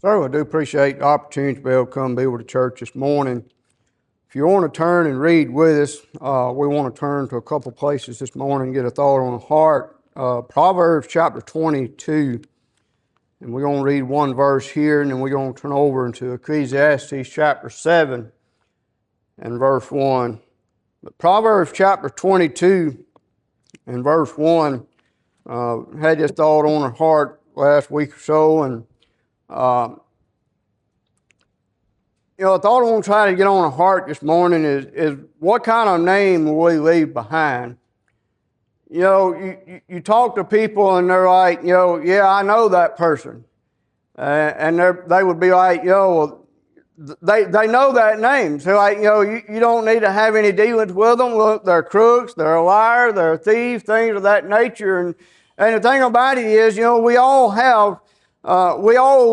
So I do appreciate the opportunity to be able to come be with the church this morning. If you want to turn and read with us, we want to turn to a couple places this morning and get a thought on the heart. Proverbs chapter 22. And we're going to read one verse here, and then we're going to turn over into Ecclesiastes chapter 7 and verse 1. But Proverbs chapter 22 and verse 1 had this thought on our heart last week or so, and the thought I want to try to get on our heart this morning is what kind of name will we leave behind? You talk to people and they're like, yeah, I know that person. And they would be like, they know that name. So like, you don't need to have any dealings with them. Look, they're crooks, they're a liar, they're a thief, things of that nature. And the thing about it is, we all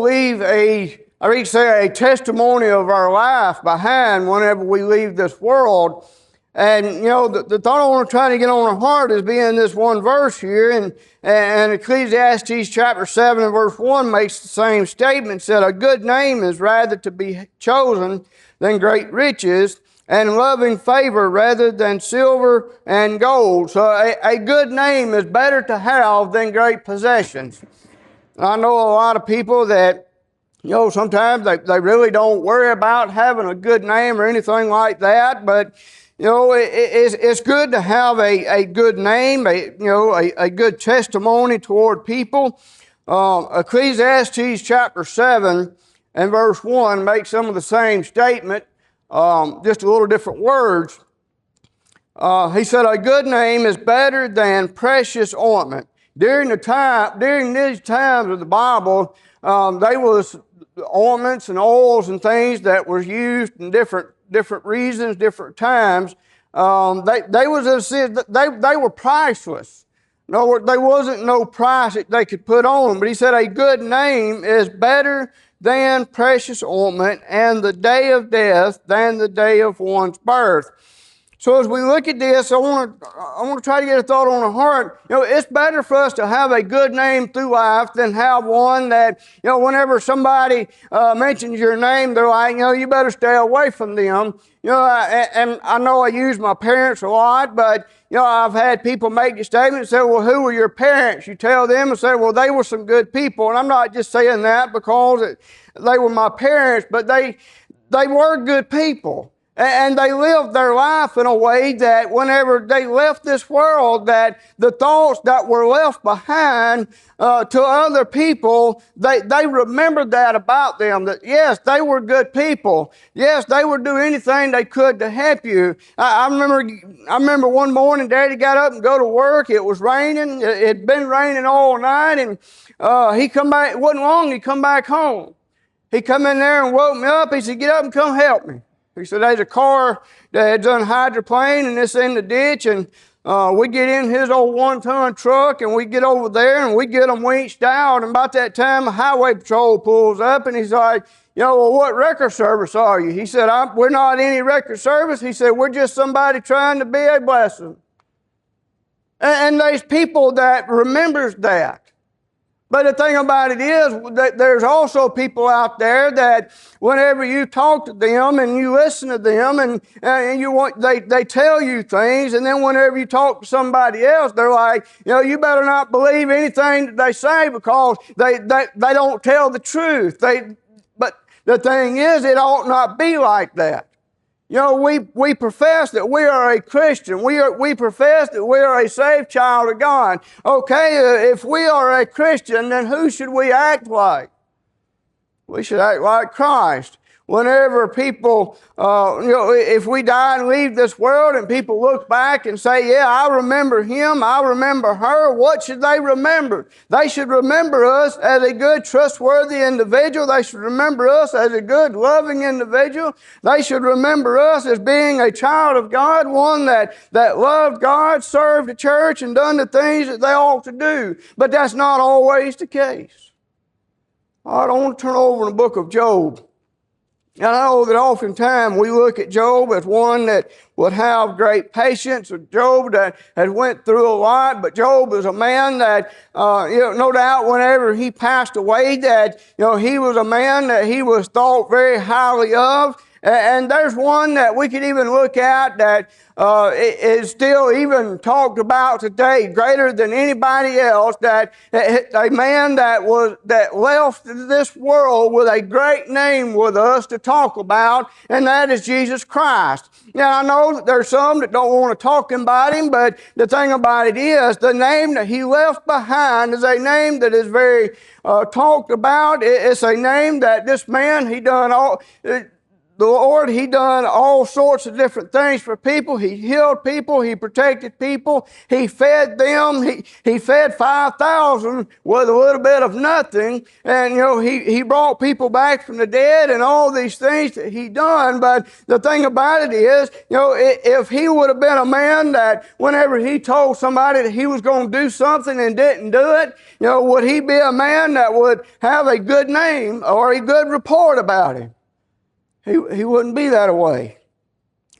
leave a testimony of our life behind whenever we leave this world. And, the thought I want to try to get on our heart is being this one verse here. And Ecclesiastes chapter 7 and verse 1 makes the same statement. It said, a good name is rather to be chosen than great riches, and loving favor rather than silver and gold. So a good name is better to have than great possessions. I know a lot of people that, sometimes they really don't worry about having a good name or anything like that, but it's good to have a good name, a good testimony toward people. Ecclesiastes chapter 7 and verse 1 makes some of the same statement, just a little different words. He said, a good name is better than precious ointment. During these times of the Bible, they was ointments and oils and things that were used in different reasons, different times. They were priceless. In other words, there wasn't no price that they could put on them. But he said a good name is better than precious ointment, and the day of death than the day of one's birth. So as we look at this, I want to try to get a thought on the heart. It's better for us to have a good name through life than have one that, whenever somebody mentions your name, they're like, you better stay away from them. And I know I use my parents a lot, but, I've had people make the statement and say, well, who were your parents? You tell them and say, well, they were some good people. And I'm not just saying that because they were my parents, but they were good people. And they lived their life in a way that whenever they left this world, that the thoughts that were left behind to other people, they remembered that about them, that yes, they were good people. Yes, they would do anything they could to help you. I remember one morning Daddy got up and go to work. It was raining. It had been raining all night, and he come back. It wasn't long. He come back home. He come in there and woke me up. He said, get up and come help me. He said, there's a car that had done hydroplane and it's in the ditch, and we get in his old 1-ton truck and we get over there and we get them winched out. And about that time, the highway patrol pulls up and he's like, well, what record service are you? He said, we're not any record service. He said, we're just somebody trying to be a blessing. And there's people that remembers that. But the thing about it is that there's also people out there that whenever you talk to them and you listen to them and they tell you things, and then whenever you talk to somebody else, they're like, you better not believe anything that they say because they don't tell the truth. But the thing is, it ought not be like that. We profess that we are a Christian. We profess that we are a saved child of God. Okay, if we are a Christian, then who should we act like? We should act like Christ. Whenever people, if we die and leave this world and people look back and say, yeah, I remember him, I remember her, what should they remember? They should remember us as a good, trustworthy individual. They should remember us as a good, loving individual. They should remember us as being a child of God, one that loved God, served the church, and done the things that they ought to do. But that's not always the case. I want to turn over in the book of Job. And I know that oftentimes we look at Job as one that would have great patience, or Job that had went through a lot, but Job is a man that, no doubt whenever he passed away that, he was a man that he was thought very highly of. And there's one that we could even look at that is still even talked about today, greater than anybody else, that a man that left this world with a great name with us to talk about, and that is Jesus Christ. Now, I know that there's some that don't want to talk about him, but the thing about it is, the name that he left behind is a name that is very talked about. It's a name that this man, he done all... The Lord, he done all sorts of different things for people. He healed people. He protected people. He fed them. He fed 5,000 with a little bit of nothing. And, he brought people back from the dead and all these things that he done. But the thing about it is, if he would have been a man that whenever he told somebody that he was going to do something and didn't do it, would he be a man that would have a good name or a good report about him? He wouldn't be that way.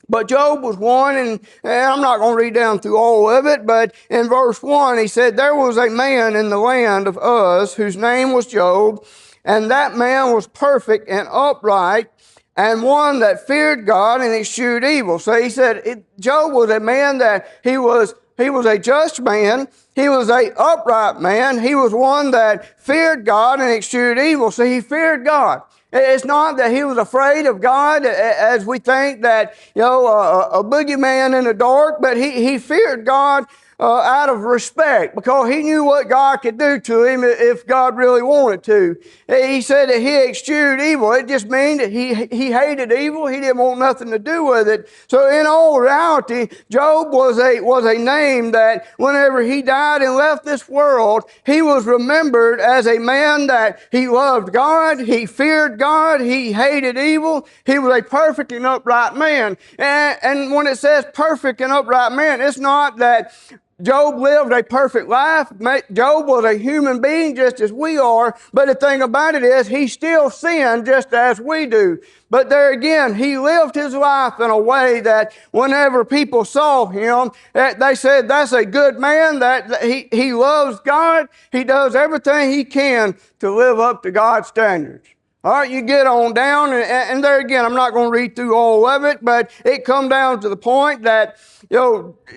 But Job was one, and I'm not going to read down through all of it, but in verse 1, he said, "There was a man in the land of Uz whose name was Job, and that man was perfect and upright, and one that feared God and eschewed evil." So he said Job was a man that he was a just man. He was a upright man. He was one that feared God and eschewed evil. So he feared God. It's not that he was afraid of God as we think that, a boogeyman in the dark, but he feared God out of respect, because he knew what God could do to him if God really wanted to. He said that he eschewed evil. It just means that he hated evil. He didn't want nothing to do with it. So in all reality, Job was a name that whenever he died and left this world, he was remembered as a man that he loved God, he feared God, he hated evil. He was a perfect and upright man. And when it says perfect and upright man, it's not that Job lived a perfect life. Job was a human being just as we are, but the thing about it is he still sinned just as we do. But there again, he lived his life in a way that whenever people saw him, they said, that's a good man, that he loves God, he does everything he can to live up to God's standards. All right, you get on down, and there again, I'm not going to read through all of it, but it come down to the point that,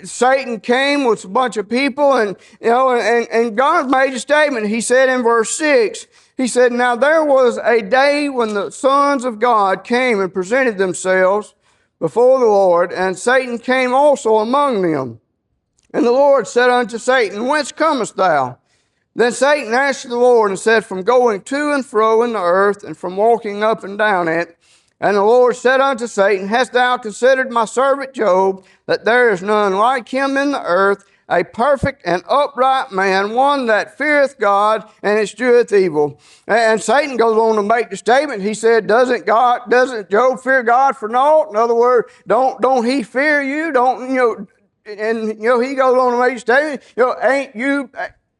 Satan came with a bunch of people, and God made a statement. He said in verse 6, he said, "Now there was a day when the sons of God came and presented themselves before the Lord, and Satan came also among them. And the Lord said unto Satan, Whence comest thou? Then Satan answered the Lord and said, From going to and fro in the earth, and from walking up and down it. And the Lord said unto Satan, Hast thou considered my servant Job, that there is none like him in the earth, a perfect and upright man, one that feareth God and escheweth evil?" And Satan goes on to make the statement. He said, Doesn't Job fear God for naught? In other words, don't he fear you? He goes on to make the statement, ain't you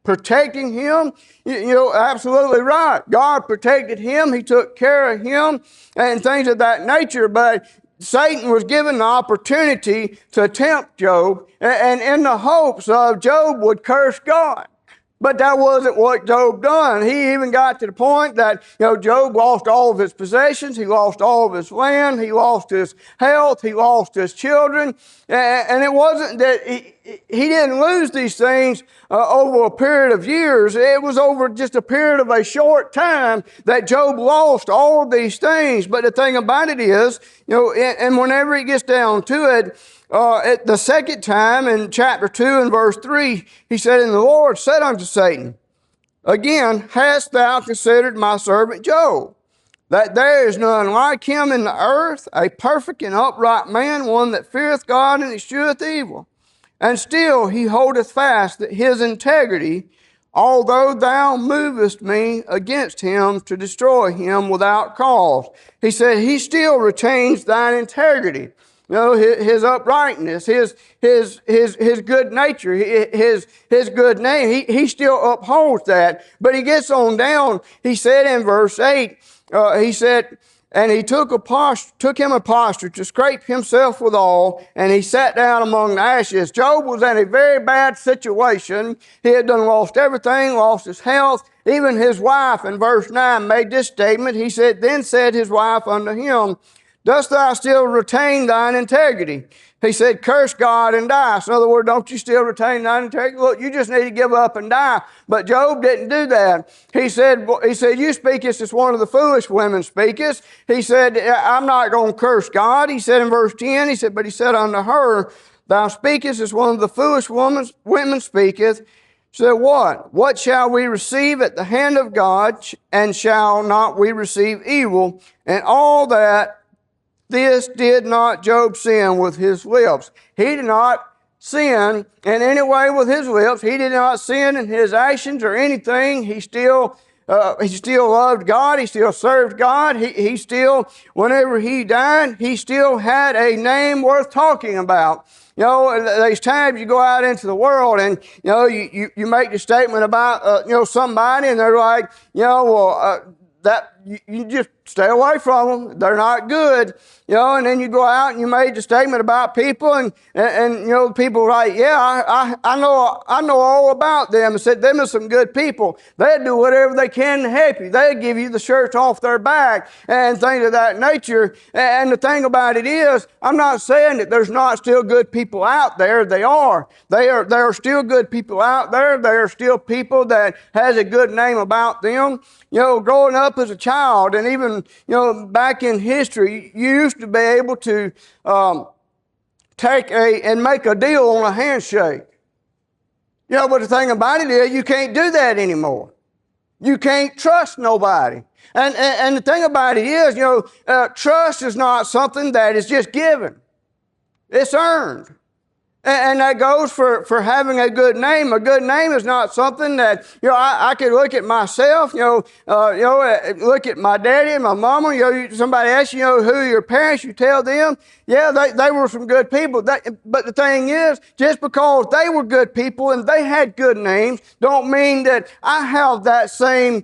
protecting him? Absolutely right. God protected him. He took care of him and things of that nature. But Satan was given the opportunity to tempt Job, and in the hopes of Job would curse God. But that wasn't what Job done. He even got to the point that, Job lost all of his possessions. He lost all of his land. He lost his health. He lost his children. And it wasn't that he didn't lose these things over a period of years. It was over just a period of a short time that Job lost all of these things. But the thing about it is, and whenever it gets down to it, at the second time in chapter 2 and verse 3, he said, And the Lord said unto Satan, Again, hast thou considered my servant Job, that there is none like him in the earth, a perfect and upright man, one that feareth God and escheweth evil? And still he holdeth fast his integrity, although thou movest me against him to destroy him without cause. He said, he still retains thine integrity. His uprightness, his good nature, his good name. He still upholds that. But he gets on down. He said in verse 8, he said, And he took him a posture to scrape himself withal, and he sat down among the ashes. Job was in a very bad situation. He had done lost everything, lost his health. Even his wife in verse 9 made this statement. He said, Then said his wife unto him, Dost thou still retain thine integrity? He said, Curse God and die. So in other words, don't you still retain thine integrity? Look, you just need to give up and die. But Job didn't do that. He said, You speakest as one of the foolish women speakest. He said, I'm not going to curse God. He said in verse 10, but he said unto her, Thou speakest as one of the foolish women speaketh. So what? What shall we receive at the hand of God, and shall not we receive evil? And all that, this did not Job sin with his lips. He did not sin in any way with his lips. He did not sin in his actions or anything. He still loved God. He still served God. He still, whenever he died, he still had a name worth talking about. You know, there's times you go out into the world and, you know, you make the statement about, somebody, and they're like, that you just stay away from them. They're not good. And then you go out and you made the statement about people, and people are like, yeah, I know all about them. I said, them are some good people. They'd do whatever they can to help you. They'd give you the shirts off their back and things of that nature. And the thing about it is, I'm not saying that there's not still good people out there. They are. There are still good people out there. There are still people that has a good name about them. Growing up as a child, and even, back in history, you used to be able to make a deal on a handshake. But the thing about it is, you can't do that anymore. You can't trust nobody. And the thing about it is, trust is not something that is just given. It's earned. And that goes for having a good name. A good name is not something that, I could look at myself, look at my daddy and my mama, somebody asks you, who are your parents, you tell them, yeah, they were some good people. But the thing is, just because they were good people and they had good names, don't mean that I have that same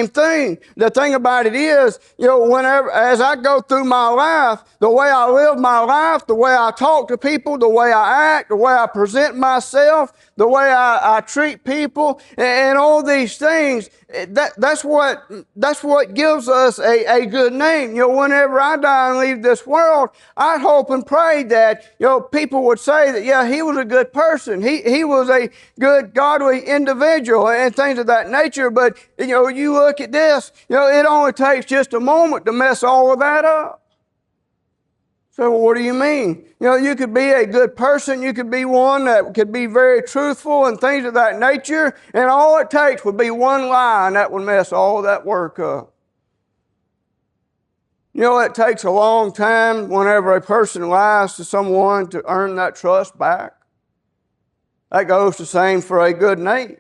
thing. The thing about it is, whenever, as I go through my life, the way I live my life, the way I talk to people, the way I act, the way I present myself, the way I treat people, and all these things, that's what gives us a good name. Whenever I die and leave this world, I hope and pray that, people would say that, yeah, he was a good person. He was a good, godly individual and things of that nature. But, you look at this, it only takes just a moment to mess all of that up. So what do you mean? You could be a good person. You could be one that could be very truthful and things of that nature. And all it takes would be one lie, and that would mess all of that work up. It takes a long time whenever a person lies to someone to earn that trust back. That goes the same for a good name.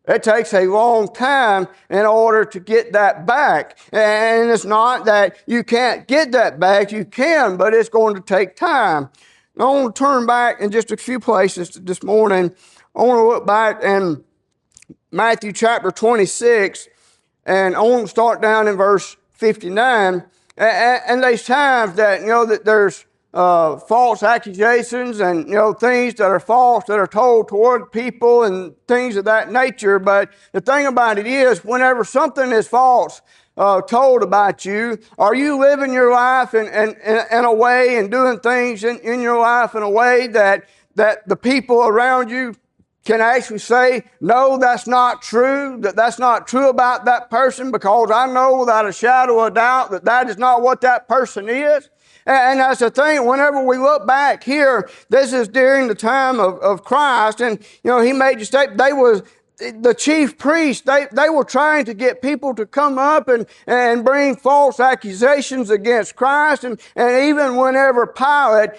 It takes a long time in order to get that back. And it's not that you can't get that back. You can, but it's going to take time. I want to turn back in just a few places this morning. I want to look back in Matthew chapter 26, and I want to start down in verse 59. And there's times that, that there's false accusations and, things that are false that are told toward people and things of that nature. But the thing about it is, whenever something is false told about you, are you living your life in a way and doing things in your life in a way that the people around you can actually say, no, that's not true, that's not true about that person, because I know without a shadow of doubt that is not what that person is? And that's the thing, whenever we look back here, this is during the time of Christ, and, he made the statement, the chief priests, they were trying to get people to come up and bring false accusations against Christ. And even whenever Pilate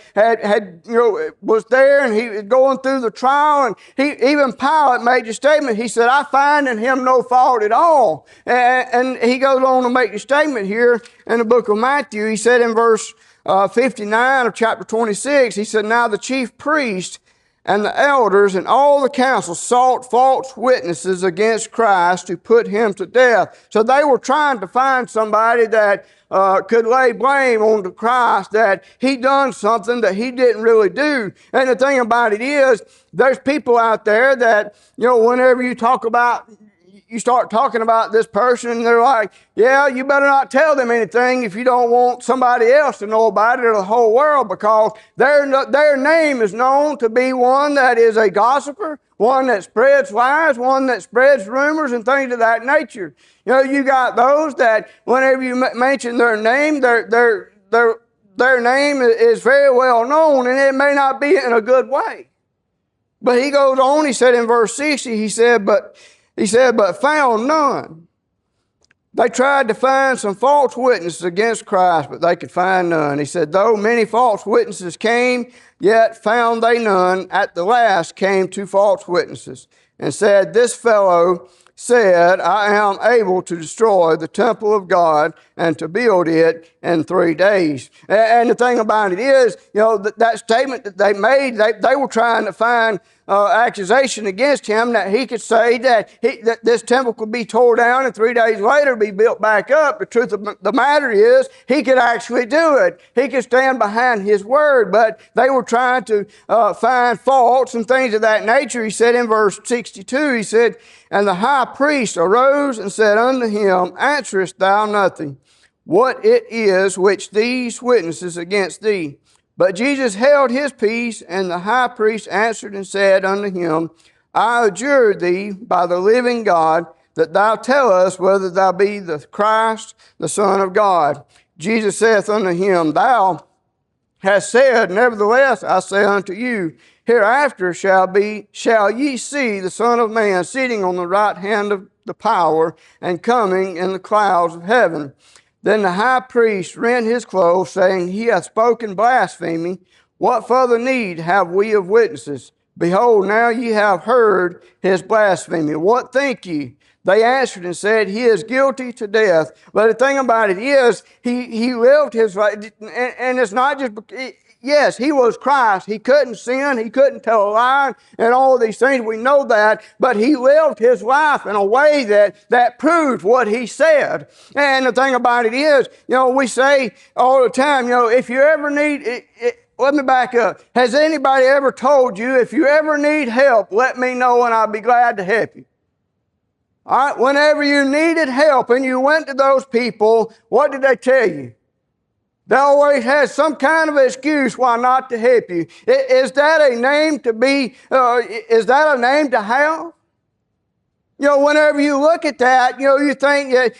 was there and he was going through the trial, and even Pilate made the statement, he said, I find in him no fault at all. And he goes on to make the statement here in the book of Matthew. He said in verse 59 of chapter 26, he said, Now the chief priest And the elders and all the council sought false witnesses against Christ to put him to death. So they were trying to find somebody that could lay blame on Christ, that he done something that he didn't really do. And the thing about it is, there's people out there that, whenever you start talking about this person, and they're like, yeah, you better not tell them anything if you don't want somebody else to know about it or the whole world, because their name is known to be one that is a gossiper, one that spreads lies, one that spreads rumors and things of that nature. You got those that whenever you mention their name, their name is very well known, and it may not be in a good way. But he goes on, he said in verse 60, he said, but found none. They tried to find some false witnesses against Christ, but they could find none. He said, though many false witnesses came, yet found they none. At the last came two false witnesses, and said, this fellow said, I am able to destroy the temple of God and to build it in 3 days. And the thing about it is, that statement that they made, they were trying to find accusation against him that he could say that this temple could be torn down and 3 days later be built back up. The truth of the matter is, he could actually do it. He could stand behind his word, but they were trying to find faults and things of that nature. He said in verse 62, he said, and the high priest arose and said unto him, answerest thou nothing, what it is which these witnesses against thee? But Jesus held his peace, and the high priest answered and said unto him, I adjure thee by the living God, that thou tell us whether thou be the Christ, the Son of God. Jesus saith unto him, thou hast said, nevertheless I say unto you, hereafter shall ye see the Son of Man sitting on the right hand of the power, and coming in the clouds of heaven. Then the high priest rent his clothes, saying, he hath spoken blasphemy. What further need have we of witnesses? Behold, now ye have heard his blasphemy. What think ye? They answered and said, he is guilty to death. But the thing about it is, he lived his life, and it's not just, yes, he was Christ. He couldn't sin. He couldn't tell a lie and all of these things. We know that. But he lived his life in a way that proved what he said. And the thing about it is, we say all the time, if you ever need let me back up. Has anybody ever told you, if you ever need help, let me know and I'll be glad to help you? All right, whenever you needed help and you went to those people, what did they tell you? They always had some kind of excuse why not to help you. Is that a name to be, is that a name to have? Whenever you look at that, you think that,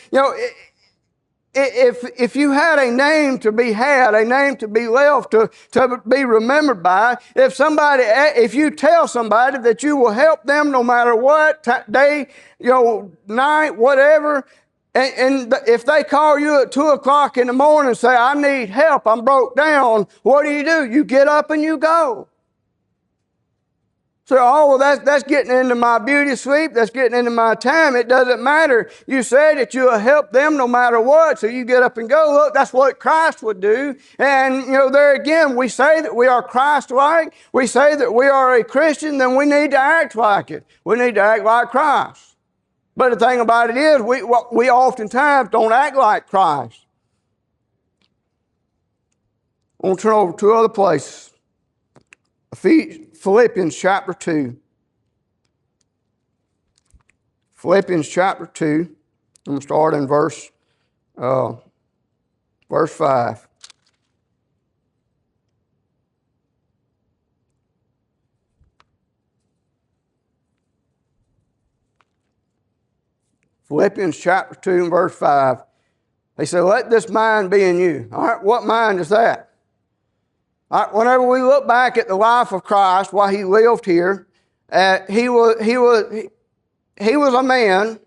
if you had a name to be had, a name to be left, to be remembered by, if you tell somebody that you will help them no matter what, day, night, whatever, and if they call you at 2 o'clock in the morning and say, I need help, I'm broke down, what do? You get up and you go. So, that's getting into my beauty sleep. That's getting into my time. It doesn't matter. You say that you'll help them no matter what. So you get up and go. Look, that's what Christ would do. And, there again, we say that we are Christ-like. We say that we are a Christian, then we need to act like it. We need to act like Christ. But the thing about it is, we oftentimes don't act like Christ. I want to turn over to other places. Philippians chapter 2. Philippians chapter 2. I'm going to start in verse 5. Philippians chapter 2 and verse 5. He said, let this mind be in you. All right, what mind is that? All right, whenever we look back at the life of Christ while he lived here, he was a man.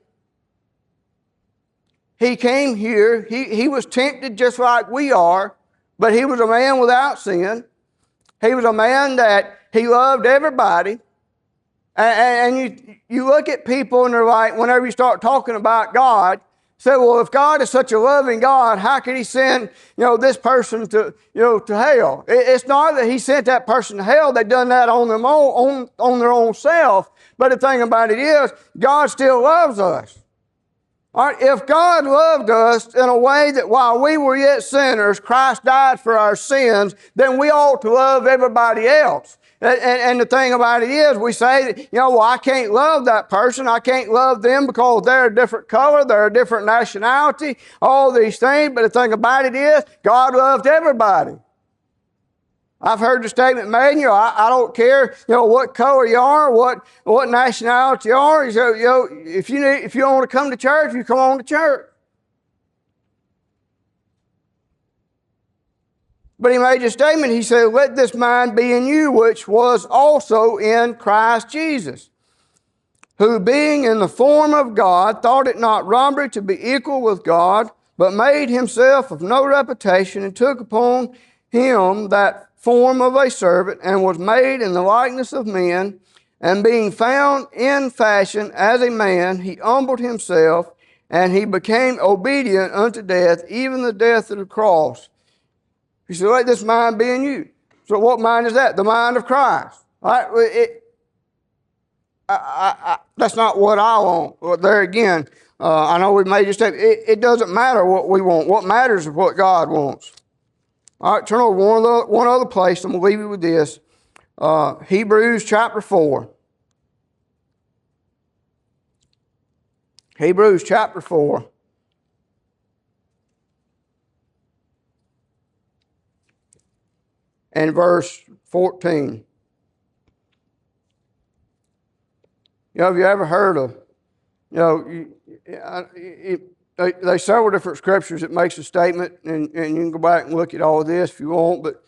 He came here. He was tempted just like we are, but he was a man without sin. He was a man that he loved everybody. And you look at people and they're like, whenever you start talking about God, Say, well, if God is such a loving God, how could he send, this person to hell? It's not that he sent that person to hell. They done that on their own self. But the thing about it is, God still loves us. All right, if God loved us in a way that while we were yet sinners, Christ died for our sins, then we ought to love everybody else. And the thing about it is, we say that, well, I can't love that person. I can't love them because they're a different color, they're a different nationality, all these things. But the thing about it is, God loved everybody. I've heard the statement made, I don't care, what color you are, what nationality you are. So, if you don't want to come to church, you come on to church. But he made a statement. He said, let this mind be in you, which was also in Christ Jesus, who being in the form of God, thought it not robbery to be equal with God, but made himself of no reputation, and took upon him that form of a servant, and was made in the likeness of men. And being found in fashion as a man, he humbled himself, and he became obedient unto death, even the death of the cross. He said, let this mind be in you. So what mind is that? The mind of Christ. All right? That's not what I want. Well, there again, I know we made this statement. It doesn't matter what we want. What matters is what God wants. All right, turn over one other place. I'm going to leave you with this. Hebrews chapter 4. Hebrews chapter 4. And verse 14. Have you ever heard of, there's several different scriptures that makes a statement, and you can go back and look at all of this if you want, but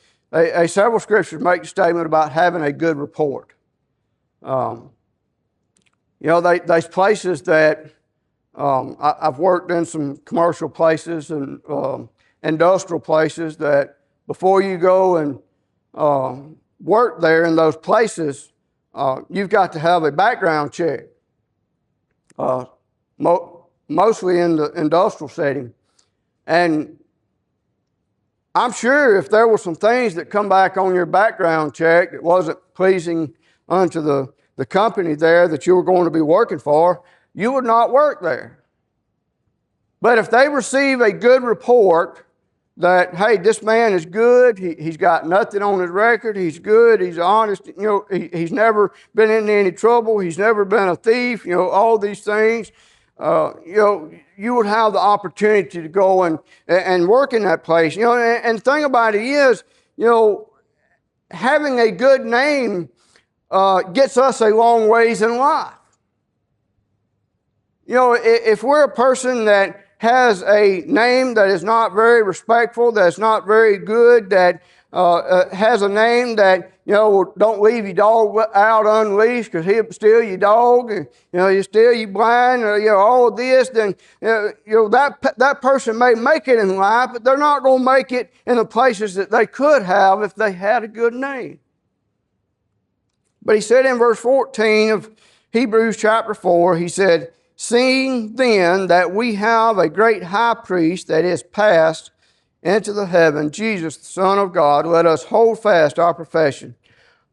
several scriptures make a statement about having a good report. There's places that, I've worked in some commercial places and industrial places that before you go and work there in those places, you've got to have a background check, mostly in the industrial setting. And I'm sure if there were some things that come back on your background check that wasn't pleasing unto the company there that you were going to be working for, you would not work there. But if they receive a good report that, hey, this man is good, he's got nothing on his record, he's good, he's honest, he's never been in any trouble, he's never been a thief, all these things, you would have the opportunity to go and work in that place. And the thing about it is, having a good name gets us a long ways in life. If we're a person that has a name that is not very respectful, that's not very good, that has a name that, don't leave your dog out unleashed because he'll steal your dog, and, you steal your blind, all of this, then, that person may make it in life, but they're not going to make it in the places that they could have if they had a good name. But he said in verse 14 of Hebrews chapter 4, he said, seeing then that we have a great high priest that is passed into the heaven, Jesus, the Son of God, let us hold fast our profession.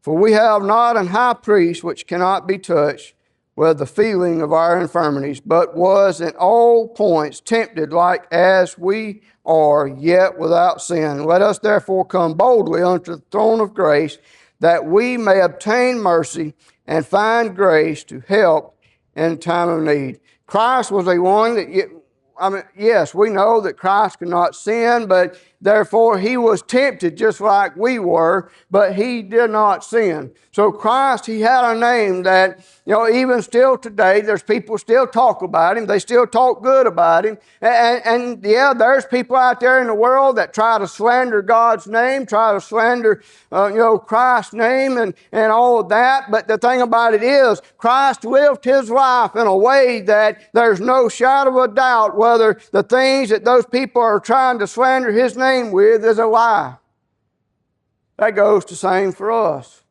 For we have not an high priest which cannot be touched with the feeling of our infirmities, but was in all points tempted like as we are, yet without sin. Let us therefore come boldly unto the throne of grace, that we may obtain mercy and find grace to help in time of need. Christ was the one that, yes, we know that Christ could not sin, but therefore he was tempted just like we were, but he did not sin. So Christ, he had a name that, even still today, there's people still talk about him. They still talk good about him. And there's people out there in the world that try to slander God's name, try to slander, Christ's name and all of that. But the thing about it is, Christ lived his life in a way that there's no shadow of a doubt whether the things that those people are trying to slander his name with is a lie. That goes the same for us.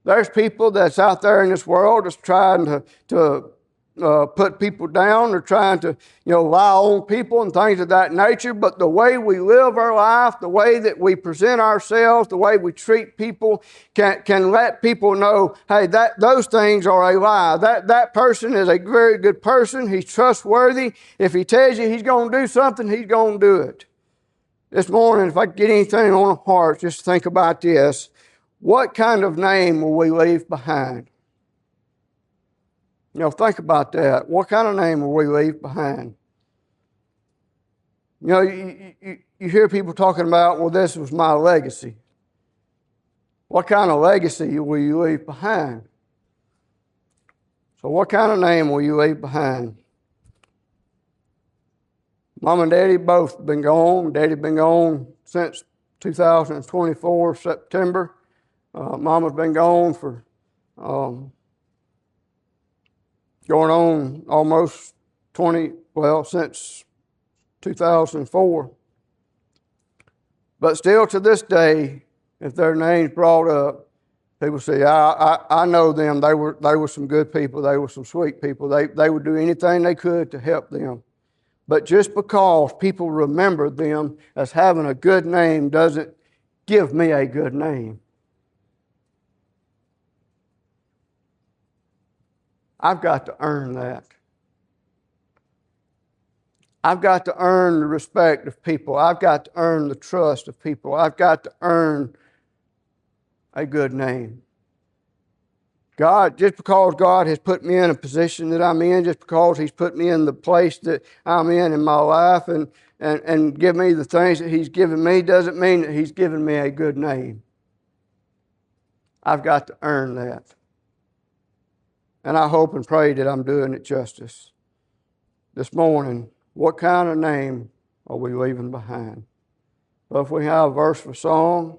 There's people that's out there in this world that's trying to put people down. They're trying to, lie on people and things of that nature. But the way we live our life, the way that we present ourselves, the way we treat people can let people know, hey, those things are a lie. That person is a very good person. He's trustworthy. If he tells you he's going to do something, he's going to do it. This morning, if I get anything on the heart, just think about this. What kind of name will we leave behind? Think about that. What kind of name will we leave behind? You hear people talking about, well, this was my legacy. What kind of legacy will you leave behind? So what kind of name will you leave behind? Mom and Daddy both been gone. Daddy been gone since 2024, September. Mama's been gone for going on almost since 2004. But still to this day, if their name's brought up, people say, I know them. They were some good people. They were some sweet people. They would do anything they could to help them. But just because people remember them as having a good name doesn't give me a good name. I've got to earn that. I've got to earn the respect of people. I've got to earn the trust of people. I've got to earn a good name. Just because God has put me in a position that I'm in, just because He's put me in the place that I'm in my life and give me the things that He's given me, doesn't mean that He's given me a good name. I've got to earn that. And I hope and pray that I'm doing it justice. This morning, what kind of name are we leaving behind? Well, if we have a verse for song,